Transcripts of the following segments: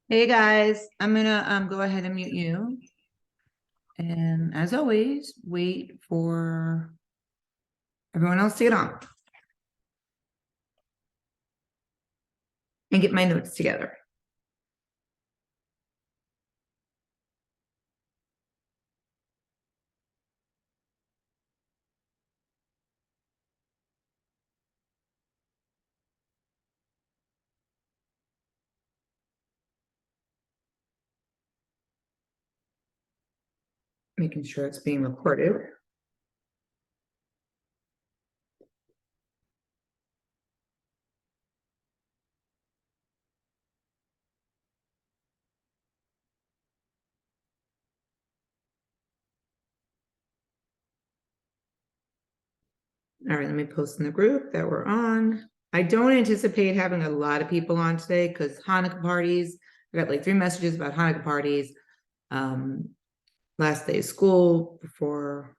Hey guys, I'm gonna go ahead and mute you. And as always, wait for everyone else to get on and get my notes together. Making sure it's being recorded. All right, let me post in the group that we're on. I don't anticipate having a lot of people on today because Hanukkah parties. I got like 3 messages about Hanukkah parties. Last day of school before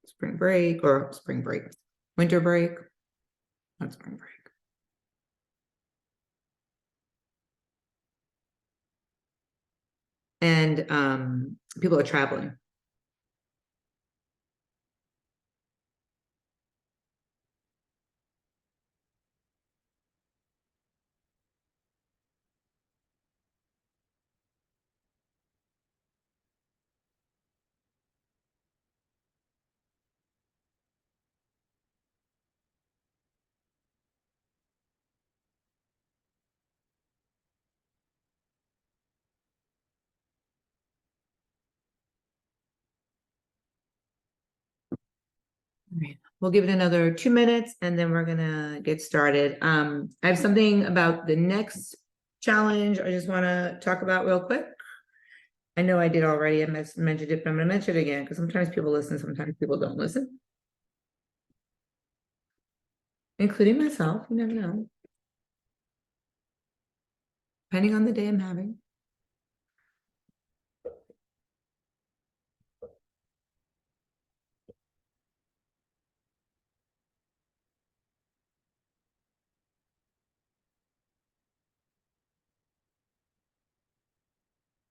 spring break, winter break, not spring break. And people are traveling. Right. We'll give it another 2 minutes and then we're gonna get started. I have something about the next challenge I just want to talk about real quick. I know I did already, I mentioned it, but I'm gonna mention it again because sometimes people listen, sometimes people don't listen. Including myself, you never know. Depending on the day I'm having.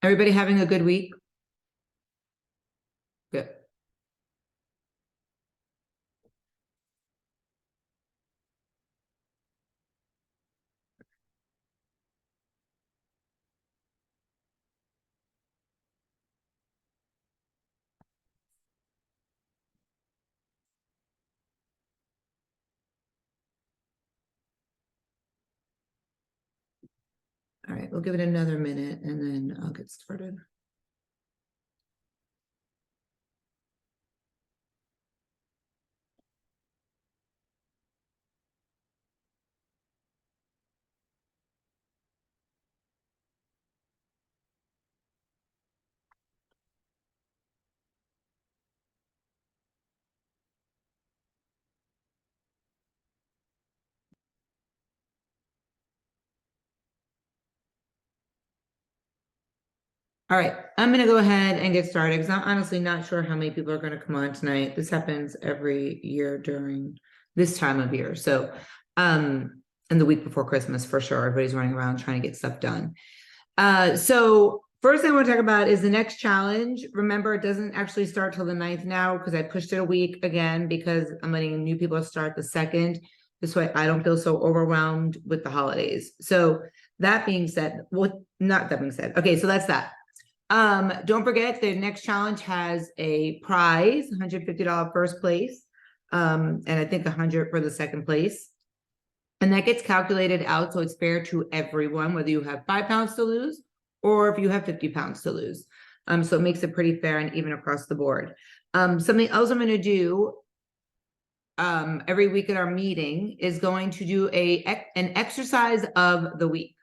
Everybody having a good week? Good. All right, we'll give it another minute and then I'll get started. All right, I'm gonna go ahead and get started because I'm honestly not sure how many people are gonna come on tonight. This happens every year during this time of year. So, and the week before Christmas for sure, everybody's running around trying to get stuff done. So first thing I want to talk about is the next challenge. Remember, it doesn't actually start till the 9th now because I pushed it a week again because I'm letting new people start the 2nd. This way I don't feel so overwhelmed with the holidays. So that being said, not that being said, okay, so that's that. Don't forget the next challenge has a prize, $150 first place, and I think 100 for the second place. And that gets calculated out so it's fair to everyone, whether you have 5 pounds to lose or if you have 50 pounds to lose. So it makes it pretty fair and even across the board. Something else I'm going to do every week at our meeting is going to do an exercise of the week.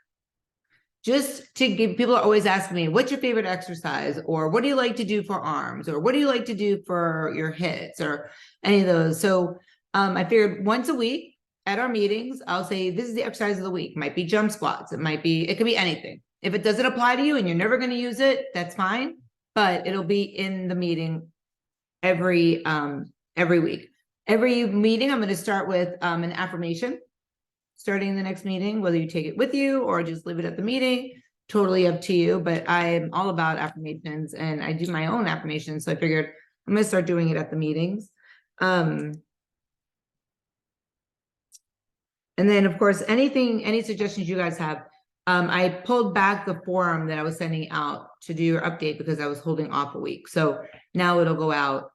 Just to give, people are always asking me, what's your favorite exercise? Or what do you like to do for arms? Or what do you like to do for your hits? Or any of those. So I figured once a week at our meetings, I'll say, this is the exercise of the week. It might be jump squats. It could be anything. If it doesn't apply to you and you're never going to use it, that's fine. But it'll be in the meeting every week. Every meeting, I'm going to start with an affirmation. starting the next meeting, whether you take it with you or just leave it at the meeting, totally up to you. But I'm all about affirmations, and I do my own affirmations. So I figured I'm going to start doing it at the meetings. And then, of course, any suggestions you guys have. I pulled back the form that I was sending out to do your update because I was holding off a week. So now it'll go out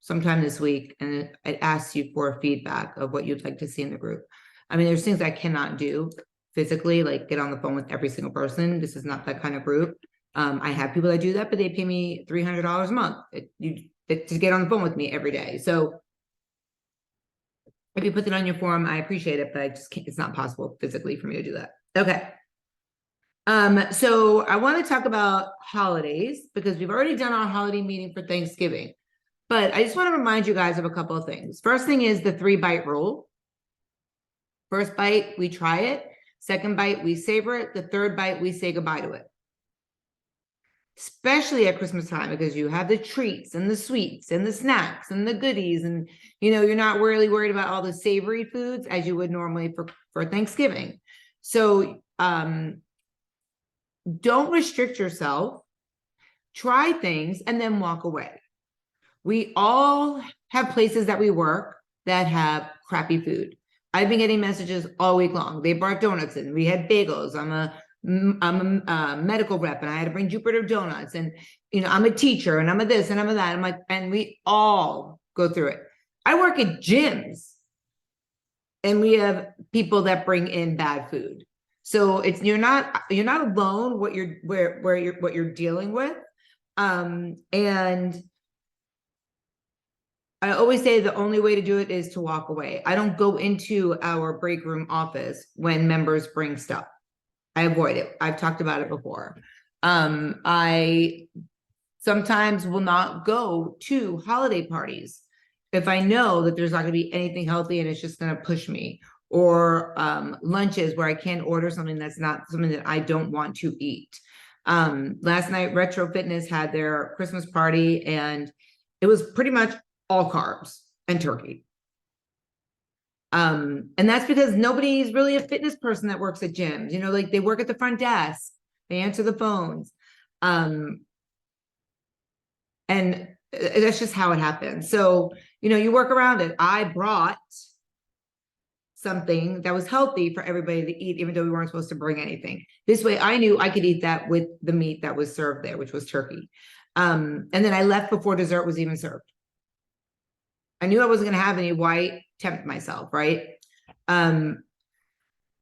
sometime this week, and it asks you for feedback of what you'd like to see in the group. I mean, there's things I cannot do physically, like get on the phone with every single person. This is not that kind of group. I have people that do that, but they pay me $300 a month to get on the phone with me every day. So if you put it on your form, I appreciate it, but I just can't, it's not possible physically for me to do that. Okay. So I want to talk about holidays because we've already done our holiday meeting for Thanksgiving, but I just want to remind you guys of a couple of things. First thing is the 3-bite rule. First bite, we try it. Second bite, we savor it. The third bite, we say goodbye to it. Especially at Christmas time, because you have the treats and the sweets and the snacks and the goodies, and you're not really worried about all the savory foods as you would normally for Thanksgiving. So don't restrict yourself. Try things and then walk away. We all have places that we work that have crappy food. I've been getting messages all week long. They brought donuts in. We had bagels. I'm a medical rep, and I had to bring Jupiter donuts. And I'm a teacher, and I'm a this, and I'm a that. I'm like, and we all go through it. I work at gyms, and we have people that bring in bad food. So you're not alone. What you're dealing with, and I always say the only way to do it is to walk away. I don't go into our break room office when members bring stuff. I avoid it. I've talked about it before. I sometimes will not go to holiday parties if I know that there's not going to be anything healthy and it's just going to push me, or lunches where I can't order something that's not something that I don't want to eat. Last night, Retro Fitness had their Christmas party, and it was pretty much all carbs and turkey. And that's because nobody's really a fitness person that works at gyms. Like they work at the front desk, they answer the phones. And that's just how it happens. So, you work around it. I brought something that was healthy for everybody to eat, even though we weren't supposed to bring anything. This way I knew I could eat that with the meat that was served there, which was turkey. And then I left before dessert was even served. I knew I wasn't going to have any white, tempt myself, right?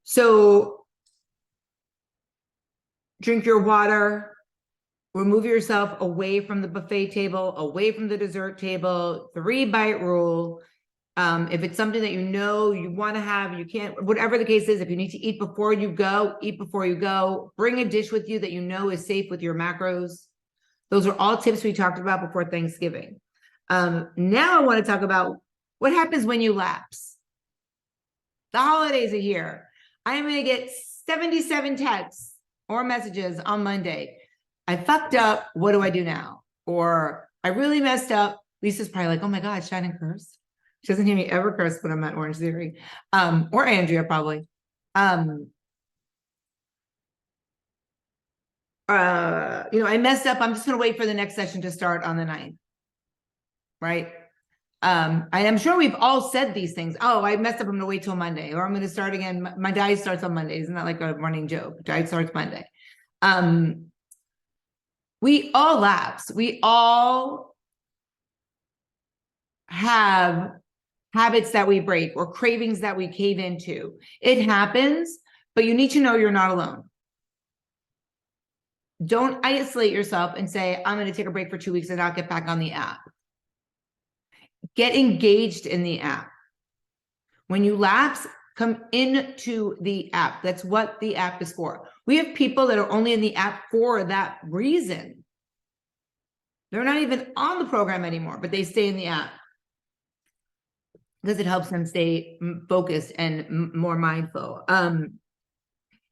So drink your water, remove yourself away from the buffet table, away from the dessert table, 3-bite rule. If it's something that you want to have, you can't, whatever the case is, if you need to eat before you go, eat before you go. Bring a dish with you that is safe with your macros. Those are all tips we talked about before Thanksgiving. Now I want to talk about what happens when you lapse. The holidays are here. I am going to get 77 texts or messages on Monday. I fucked up. What do I do now? Or I really messed up. Lisa's probably like, oh my God, Shannon cursed. She doesn't hear me ever curse when I'm at Orange Theory. Or Andrea probably. I messed up. I'm just going to wait for the next session to start on the 9th. Right. I'm sure we've all said these things. Oh, I messed up. I'm going to wait till Monday, or I'm going to start again. My diet starts on Monday. Isn't that like a running joke? Diet starts Monday. We all lapse. We all have habits that we break or cravings that we cave into. It happens, but you need to know you're not alone. Don't isolate yourself and say, I'm going to take a break for 2 weeks and I'll get back on the app. Get engaged in the app. When you lapse, come into the app. That's what the app is for. We have people that are only in the app for that reason. They're not even on the program anymore, but they stay in the app because it helps them stay focused and more mindful.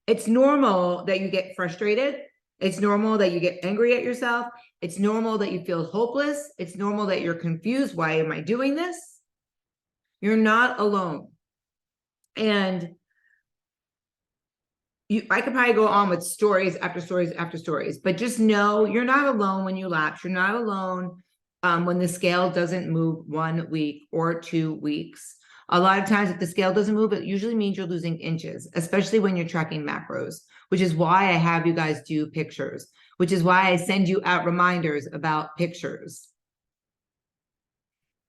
It's normal that you get frustrated. It's normal that you get angry at yourself. It's normal that you feel hopeless. It's normal that you're confused. Why am I doing this? You're not alone. And I could probably go on with stories after stories after stories, but just know you're not alone when you lapse. You're not alone when the scale doesn't move 1 week or 2 weeks. A lot of times, if the scale doesn't move, it usually means you're losing inches, especially when you're tracking macros, which is why I have you guys do pictures, which is why I send you out reminders about pictures.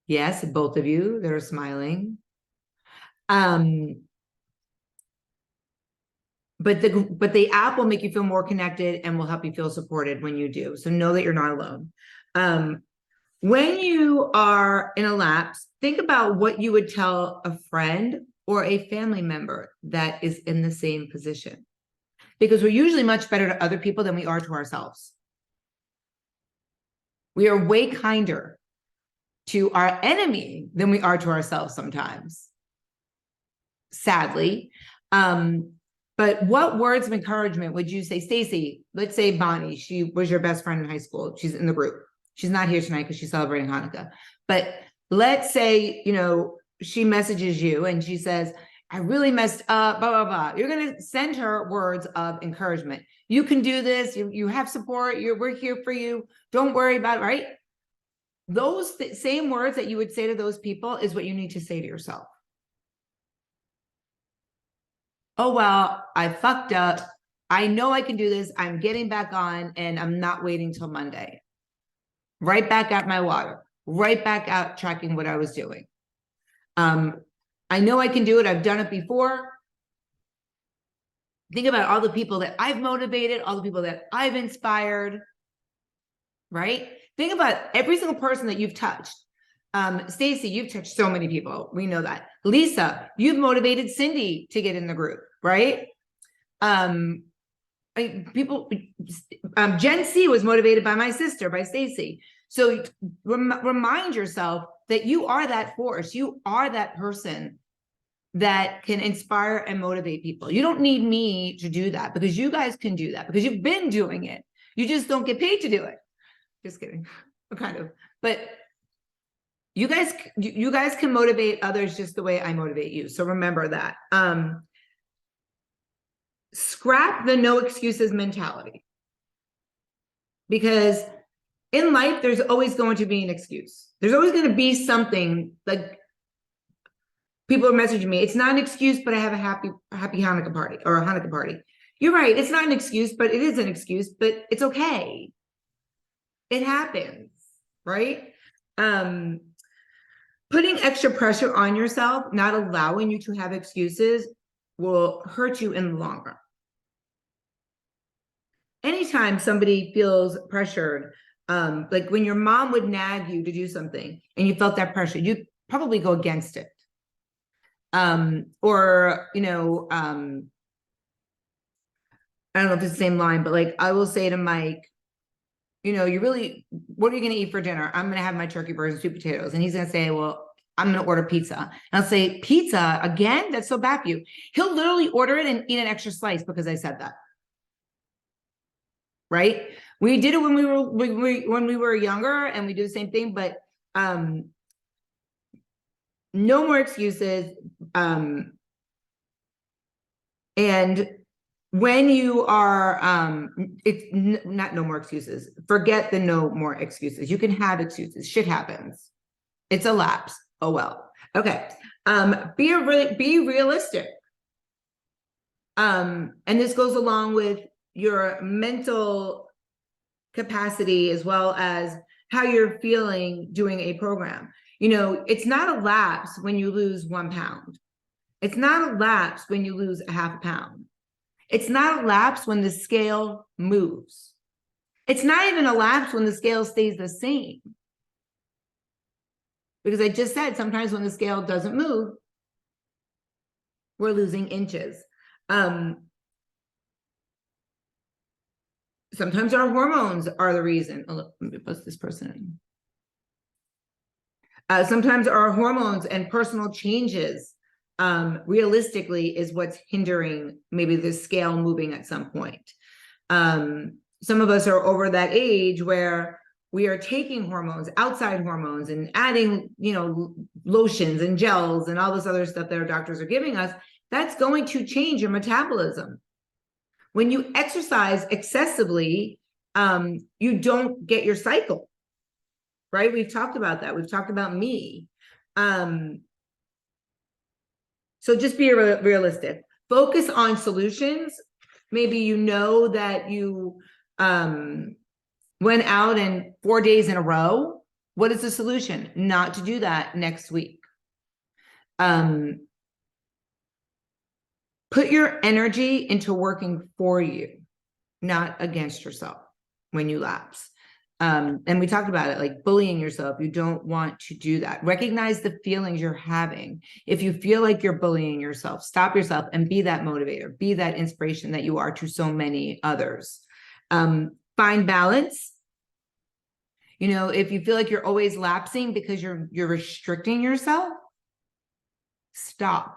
Yes, both of you that are smiling. But the app will make you feel more connected and will help you feel supported when you do. So know that you're not alone. When you are in a lapse, think about what you would tell a friend or a family member that is in the same position. Because we're usually much better to other people than we are to ourselves. We are way kinder to our enemy than we are to ourselves sometimes, sadly. But what words of encouragement would you say? Stacy, let's say Bonnie, she was your best friend in high school. She's in the group. She's not here tonight because she's celebrating Hanukkah. But let's say, she messages you and she says, I really messed up, blah, blah, blah. You're going to send her words of encouragement. You can do this. You have support. We're here for you. Don't worry about it, right? Those same words that you would say to those people is what you need to say to yourself. Oh, well, I fucked up. I know I can do this. I'm getting back on and I'm not waiting till Monday. Right back at my water, right back out tracking what I was doing. I know I can do it. I've done it before. Think about all the people that I've motivated, all the people that I've inspired, right? Think about every single person that you've touched. Stacy, you've touched so many people. We know that. Lisa, you've motivated Cindy to get in the group, right? Jen C was motivated by my sister, by Stacy. So remind yourself that you are that force. You are that person that can inspire and motivate people. You don't need me to do that because you guys can do that because you've been doing it. You just don't get paid to do it. Just kidding, kind of. But you guys can motivate others just the way I motivate you. So remember that. Scrap the no excuses mentality. Because in life, there's always going to be an excuse. There's always going to be something like people are messaging me. It's not an excuse, but I have a happy Hanukkah party or a Hanukkah party. You're right. It's not an excuse, but it is an excuse, but it's okay. It happens, right? Putting extra pressure on yourself, not allowing you to have excuses will hurt you in the long run. Anytime somebody feels pressured, like when your mom would nag you to do something and you felt that pressure, you'd probably go against it. I don't know if it's the same line, but like I will say to Mike, what are you going to eat for dinner? I'm going to have my turkey burgers and sweet potatoes. And he's going to say, well, I'm going to order pizza. And I'll say, pizza again? That's so bad for you. He'll literally order it and eat an extra slice because I said that. Right? We did it when we were younger and we do the same thing, but no more excuses. And when you are, it's not no more excuses. Forget the no more excuses. You can have excuses. Shit happens. It's a lapse. Oh, well. Okay. Be realistic. And this goes along with your mental capacity as well as how you're feeling doing a program. It's not a lapse when you lose 1 pound. It's not a lapse when you lose a half a pound. It's not a lapse when the scale moves. It's not even a lapse when the scale stays the same. Because I just said sometimes when the scale doesn't move, we're losing inches. Sometimes our hormones are the reason. Oh, look, let me post this person in. Sometimes our hormones and personal changes realistically is what's hindering maybe the scale moving at some point. Some of us are over that age where we are taking hormones, outside hormones, and adding, lotions and gels and all this other stuff that our doctors are giving us. That's going to change your metabolism. When you exercise excessively, you don't get your cycle, right? We've talked about that. We've talked about me. So just be realistic. Focus on solutions. Maybe you know that you went out and 4 days in a row. What is the solution? Not to do that next week. Put your energy into working for you, not against yourself when you lapse. And we talked about it, like bullying yourself. You don't want to do that. Recognize the feelings you're having. If you feel like you're bullying yourself, stop yourself and be that motivator, be that inspiration that you are to so many others. Find balance. You know, if you feel like you're always lapsing because you're restricting yourself, stop.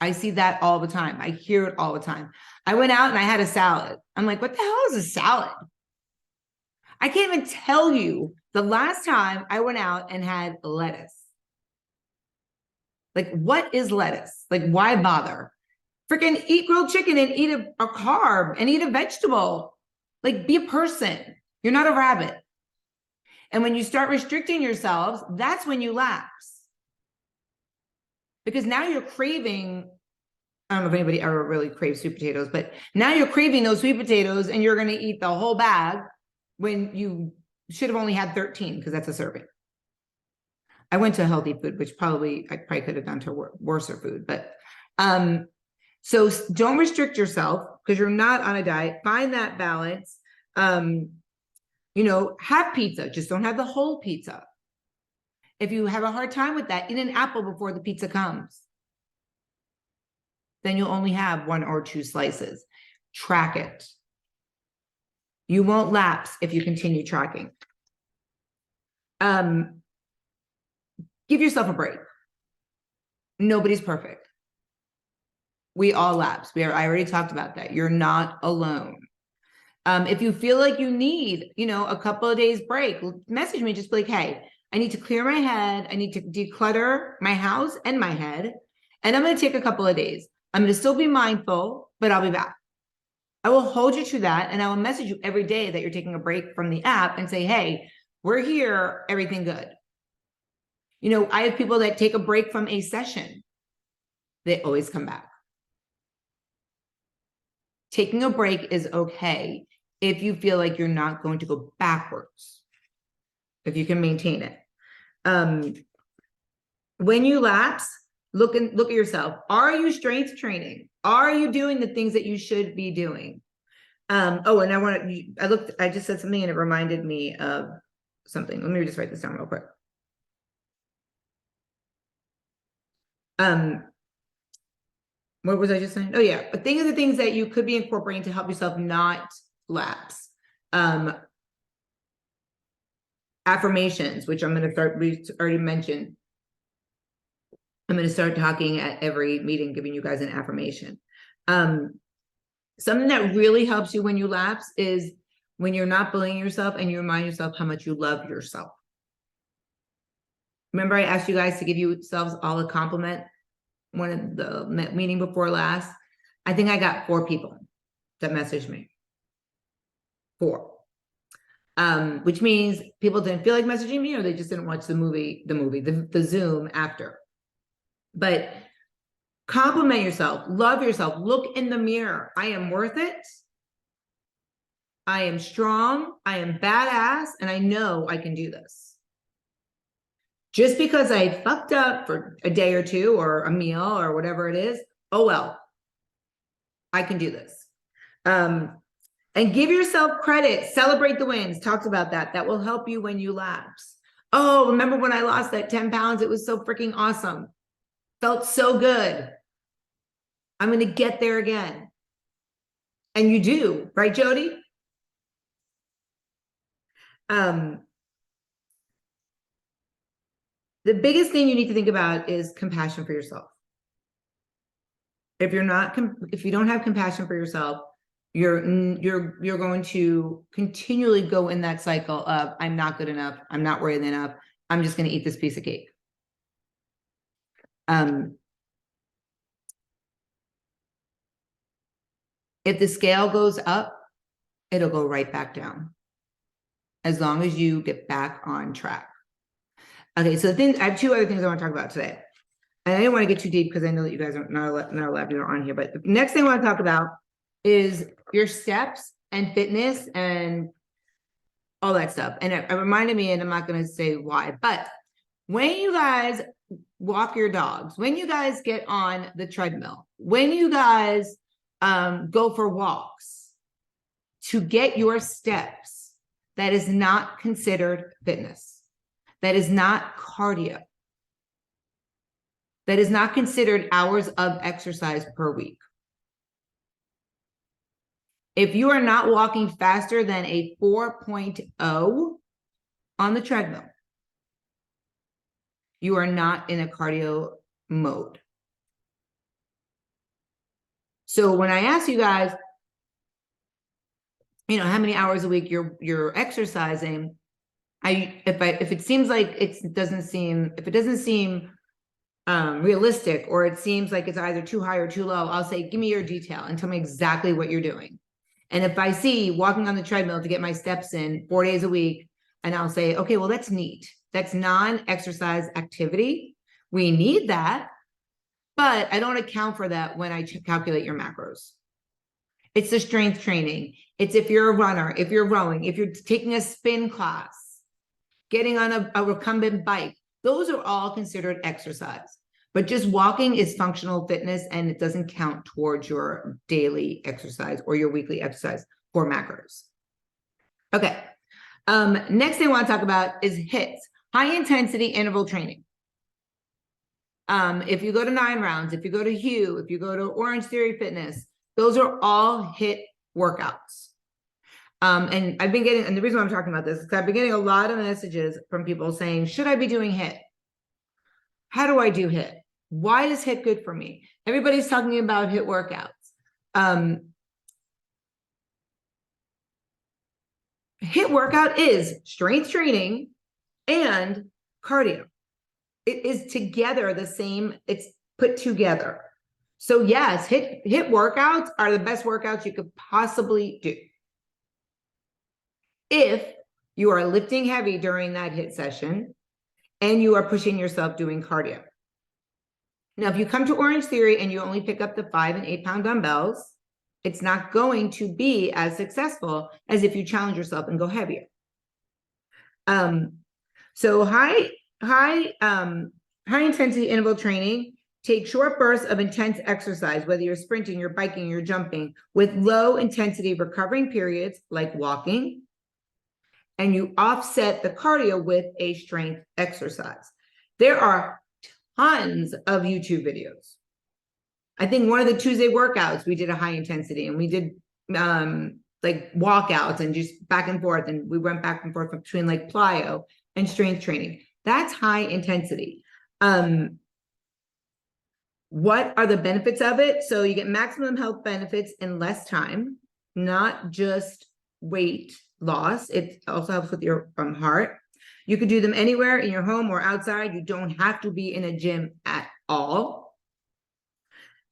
I see that all the time. I hear it all the time. I went out and I had a salad. I'm like, what the hell is a salad? I can't even tell you the last time I went out and had lettuce. Like, what is lettuce? Like, why bother? Freaking eat grilled chicken and eat a carb and eat a vegetable. Like, be a person. You're not a rabbit. And when you start restricting yourselves, that's when you lapse. Because now you're craving, I don't know if anybody ever really craves sweet potatoes, but now you're craving those sweet potatoes and you're going to eat the whole bag when you should have only had 13 because that's a serving. I went to healthy food, which I probably could have gone to worse food, but so don't restrict yourself because you're not on a diet. Find that balance. You know, have pizza, just don't have the whole pizza. If you have a hard time with that, eat an apple before the pizza comes. Then you'll only have 1 or 2 slices. Track it. You won't lapse if you continue tracking. Give yourself a break. Nobody's perfect. We all lapse. I already talked about that. You're not alone. If you feel like you need, you know, a couple of days break, message me, just be like, hey, I need to clear my head. I need to declutter my house and my head. And I'm going to take a couple of days. I'm going to still be mindful, but I'll be back. I will hold you to that. And I will message you every day that you're taking a break from the app and say, hey, we're here. Everything good. You know, I have people that take a break from a session. They always come back. Taking a break is okay if you feel like you're not going to go backwards, if you can maintain it. When you lapse, look at yourself. Are you strength training? Are you doing the things that you should be doing? Oh, and I just said something and it reminded me of something. Let me just write this down real quick. What was I just saying? Oh yeah, but think of the things that you could be incorporating to help yourself not lapse. Affirmations, which I'm going to start, we already mentioned. I'm going to start talking at every meeting, giving you guys an affirmation. Something that really helps you when you lapse is when you're not bullying yourself and you remind yourself how much you love yourself. Remember I asked you guys to give yourselves all a compliment one of the meeting before last? I think I got 4 people that messaged me. 4. Which means people didn't feel like messaging me or they just didn't watch the Zoom after. But compliment yourself, love yourself, look in the mirror. I am worth it. I am strong. I am badass. And I know I can do this. Just because I fucked up for a day or 2 or a meal or whatever it is, oh well, I can do this. And give yourself credit, celebrate the wins. Talked about that. That will help you when you lapse. Oh, remember when I lost that 10 pounds? It was so freaking awesome. Felt so good. I'm going to get there again. And you do, right, Jody? The biggest thing you need to think about is compassion for yourself. If you don't have compassion for yourself, you're going to continually go in that cycle of I'm not good enough, I'm not worthy enough, I'm just going to eat this piece of cake. If the scale goes up, it'll go right back down, as long as you get back on track. Okay, so I have two other things I want to talk about today. And I didn't want to get too deep because I know that you guys are not allowed to go on here. But the next thing I want to talk about is your steps and fitness and all that stuff. And it reminded me, and I'm not going to say why, but when you guys walk your dogs, when you guys get on the treadmill, when you guys go for walks, to get your steps, that is not considered fitness. That is not cardio. That is not considered hours of exercise per week. If you are not walking faster than a 4.0 on the treadmill, you are not in a cardio mode. So when I ask you guys, how many hours a week you're exercising, if it seems like it doesn't seem realistic, or it seems like it's either too high or too low, I'll say, give me your detail and tell me exactly what you're doing. And if I see walking on the treadmill to get my steps in 4 days a week, and I'll say, okay, well, that's neat. That's non-exercise activity. We need that, but I don't account for that when I calculate your macros. It's the strength training. It's if you're a runner, if you're rowing, if you're taking a spin class, getting on a recumbent bike. Those are all considered exercise. But just walking is functional fitness, and it doesn't count towards your daily exercise or your weekly exercise for macros. Okay. Next thing I want to talk about is HIIT, high intensity interval training. If you go to 9 Rounds, if you go to Hue, if you go to Orange Theory Fitness, those are all HIIT workouts. And I've been getting, and the reason why I'm talking about this is I've been getting a lot of messages from people saying, should I be doing HIIT? How do I do HIIT? Why is HIIT good for me? Everybody's talking about HIIT workouts. HIIT workout is strength training and cardio. It is together the same, it's put together. So yes, HIIT workouts are the best workouts you could possibly do. If you are lifting heavy during that HIIT session and you are pushing yourself doing cardio. Now, if you come to Orange Theory and you only pick up the 5 and 8 pound dumbbells, it's not going to be as successful as if you challenge yourself and go heavier. So high intensity interval training, take short bursts of intense exercise, whether you're sprinting, you're biking, you're jumping, with low intensity recovering periods like walking, and you offset the cardio with a strength exercise. There are tons of YouTube videos. I think one of the Tuesday workouts, we did a high intensity, and we did like walkouts and just back and forth. And we went back and forth between like plyo and strength training. That's high intensity. What are the benefits of it? So you get maximum health benefits in less time, not just weight loss. It also helps with your heart. You could do them anywhere in your home or outside. You don't have to be in a gym at all.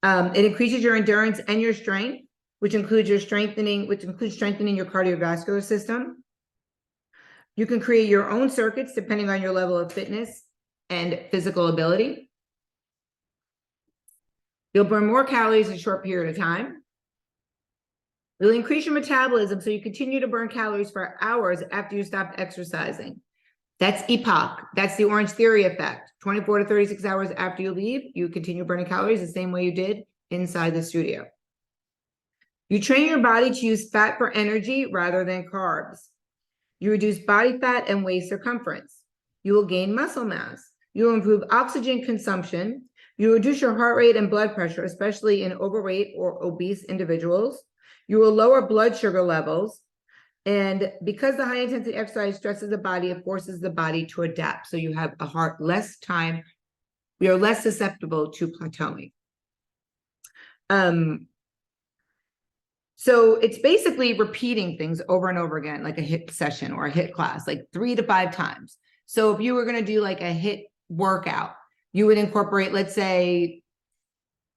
It increases your endurance and your strength, which includes strengthening your cardiovascular system. You can create your own circuits depending on your level of fitness and physical ability. You'll burn more calories in a short period of time. It'll increase your metabolism so you continue to burn calories for hours after you stop exercising. That's EPOC. That's the Orange Theory effect. 24 to 36 hours after you leave, you continue burning calories the same way you did inside the studio. You train your body to use fat for energy rather than carbs. You reduce body fat and waist circumference. You will gain muscle mass. You will improve oxygen consumption. You reduce your heart rate and blood pressure, especially in overweight or obese individuals. You will lower blood sugar levels. And because the high intensity exercise stresses the body, it forces the body to adapt. So you have less time. You're less susceptible to plateauing. So it's basically repeating things over and over again, like a HIIT session or a HIIT class, like 3 to 5 times. So if you were going to do like a HIIT workout, you would incorporate, let's say,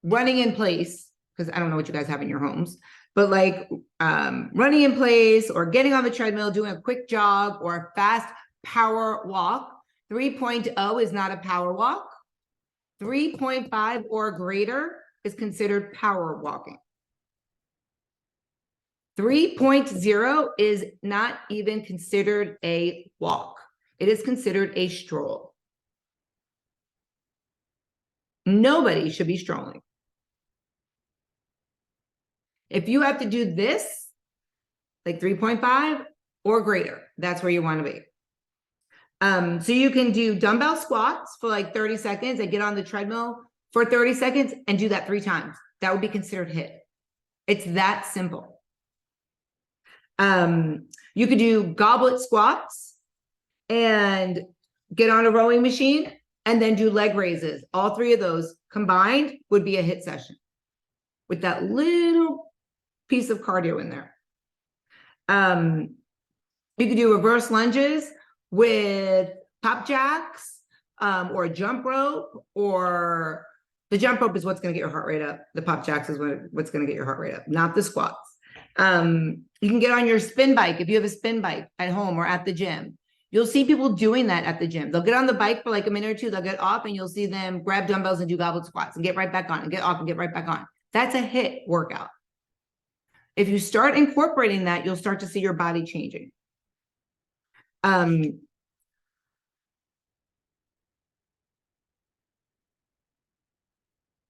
running in place because I don't know what you guys have in your homes, but like running in place or getting on the treadmill, doing a quick jog or a fast power walk. 3.0 is not a power walk. 3.5 or greater is considered power walking. 3.0 is not even considered a walk. It is considered a stroll. Nobody should be strolling. If you have to do this, like 3.5 or greater, that's where you want to be. So you can do dumbbell squats for like 30 seconds and get on the treadmill for 30 seconds and do that 3 times. That would be considered HIIT. It's that simple. You could do goblet squats and get on a rowing machine and then do leg raises. All 3 of those combined would be a HIIT session with that little piece of cardio in there. You could do reverse lunges with pop jacks or a jump rope, or the jump rope is what's going to get your heart rate up. The pop jacks is what's going to get your heart rate up, not the squats. You can get on your spin bike if you have a spin bike at home or at the gym. You'll see people doing that at the gym. They'll get on the bike for like a minute or two, they'll get off, and you'll see them grab dumbbells and do goblet squats and get right back on and get off and get right back on. That's a HIIT workout. If you start incorporating that, you'll start to see your body changing.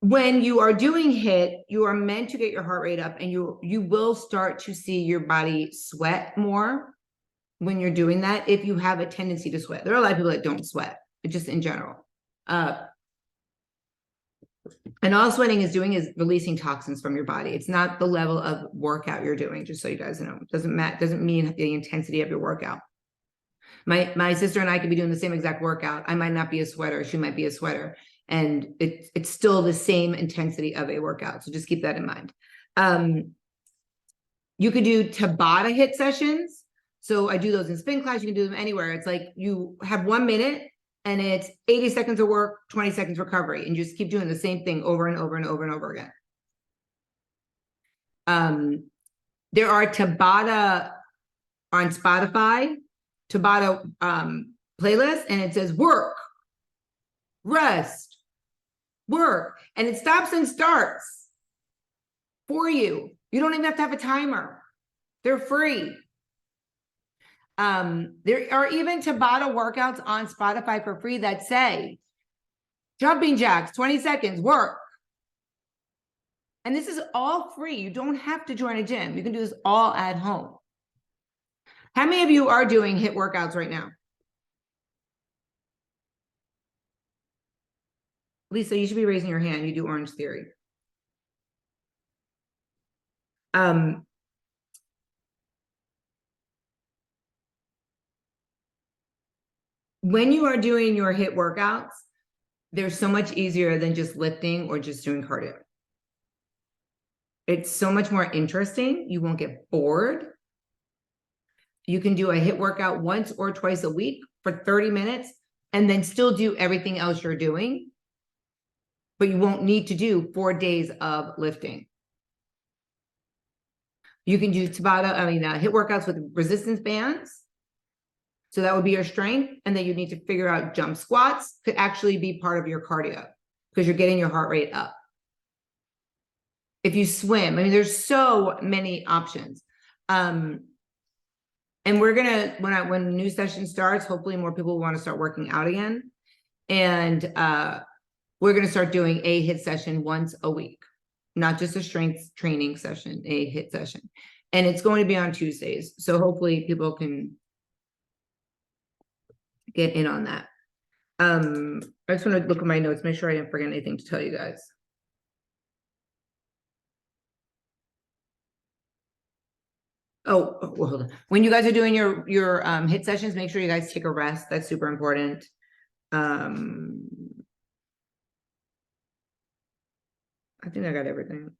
When you are doing HIIT, you are meant to get your heart rate up, and you will start to see your body sweat more when you're doing that, if you have a tendency to sweat. There are a lot of people that don't sweat, but just in general. And all sweating is doing is releasing toxins from your body. It's not the level of workout you're doing, just so you guys know. It doesn't mean the intensity of your workout. My sister and I could be doing the same exact workout. I might not be a sweater. She might be a sweater. And it's still the same intensity of a workout. So just keep that in mind. You could do Tabata HIIT sessions. So I do those in spin class. You can do them anywhere. It's like you have 1 minute and it's 80 seconds of work, 20 seconds recovery, and you just keep doing the same thing over and over and over and over again. There are Tabata on Spotify, Tabata playlist, and it says work, rest, work, and it stops and starts for you. You don't even have to have a timer. They're free. There are even Tabata workouts on Spotify for free that say jumping jacks, 20 seconds, work. And this is all free. You don't have to join a gym. You can do this all at home. How many of you are doing HIIT workouts right now? Lisa, you should be raising your hand. You do Orange Theory. When you are doing your HIIT workouts, they're so much easier than just lifting or just doing cardio. It's so much more interesting. You won't get bored. You can do a HIIT workout once or twice a week for 30 minutes and then still do everything else you're doing, but you won't need to do 4 days of lifting. You can do HIIT workouts with resistance bands. So that would be your strength. And then you need to figure out jump squats could actually be part of your cardio because you're getting your heart rate up. If you swim, there's so many options. And we're gonna, when the new session starts, hopefully more people want to start working out again. And we're gonna start doing a HIIT session once a week, not just a strength training session, a HIIT session. And it's going to be on Tuesdays. So hopefully people can get in on that. I just want to look at my notes, make sure I didn't forget anything to tell you guys. Oh, well, hold on. When you guys are doing your HIIT sessions, make sure you guys take a rest. That's super important. I think I got everything.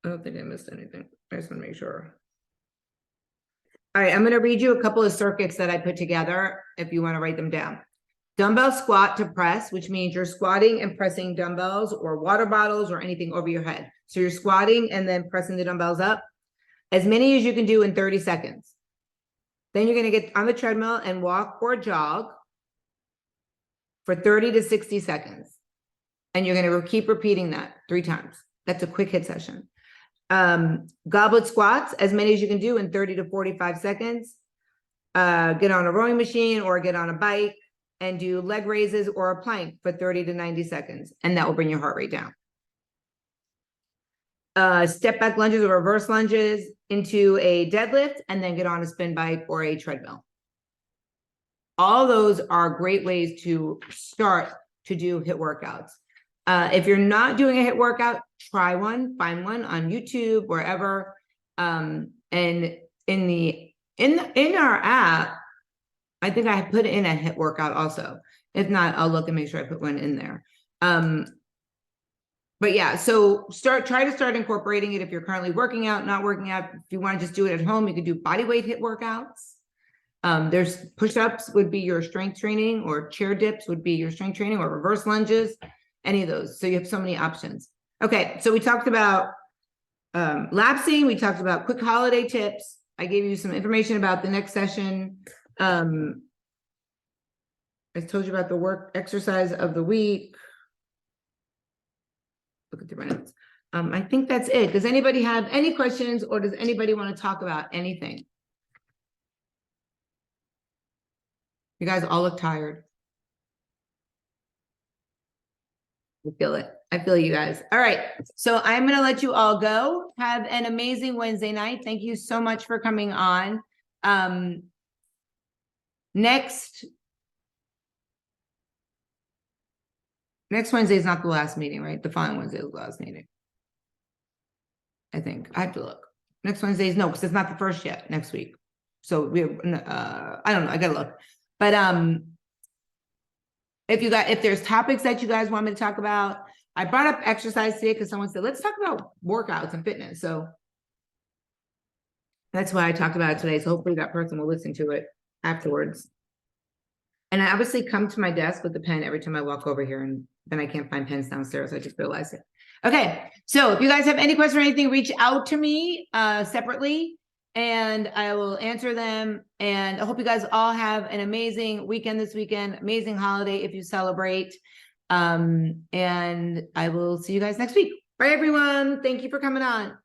I don't think I missed anything. I just want to make sure. All right, I'm going to read you a couple of circuits that I put together if you want to write them down. dumbbell squat to press, which means you're squatting and pressing dumbbells or water bottles or anything over your head. So you're squatting and then pressing the dumbbells up, as many as you can do in 30 seconds. Then you're going to get on the treadmill and walk or jog for 30 to 60 seconds. And you're going to keep repeating that 3 times. That's a quick hit session. Goblet squats, as many as you can do in 30 to 45 seconds. Get on a rowing machine or get on a bike and do leg raises or a plank for 30 to 90 seconds. And that will bring your heart rate down. Step back lunges or reverse lunges into a deadlift, and then get on a spin bike or a treadmill. All those are great ways to start to do HIIT workouts. If you're not doing a HIIT workout, try one, find one on YouTube, wherever. And in our app, I think I put in a HIIT workout also. If not, I'll look and make sure I put one in there. But yeah, so try to start incorporating it if you're currently working out, not working out. If you want to just do it at home, you can do body weight HIIT workouts. There's push-ups would be your strength training, or chair dips would be your strength training, or reverse lunges, any of those. So you have so many options. Okay, so we talked about lapsing. We talked about quick holiday tips. I gave you some information about the next session. I told you about the work exercise of the week. Look at the notes. I think that's it. Does anybody have any questions, or does anybody want to talk about anything? You guys all look tired. I feel it. I feel you guys. All right. So I'm going to let you all go. Have an amazing Wednesday night. Thank you so much for coming on. Next Wednesday is not the last meeting, right? The following Wednesday is the last meeting. I think I have to look. Next Wednesday is no, because it's not the first yet next week. So we have, I don't know. I gotta look. But if there's topics that you guys want me to talk about, I brought up exercise today because someone said, let's talk about workouts and fitness. So that's why I talked about it today. So hopefully that person will listen to it afterwards. And I obviously come to my desk with the pen every time I walk over here, and then I can't find pens downstairs. I just realized it. Okay. So if you guys have any questions or anything, reach out to me separately, and I will answer them. And I hope you guys all have an amazing weekend this weekend, amazing holiday if you celebrate. And I will see you guys next week. Bye, everyone. Thank you for coming on.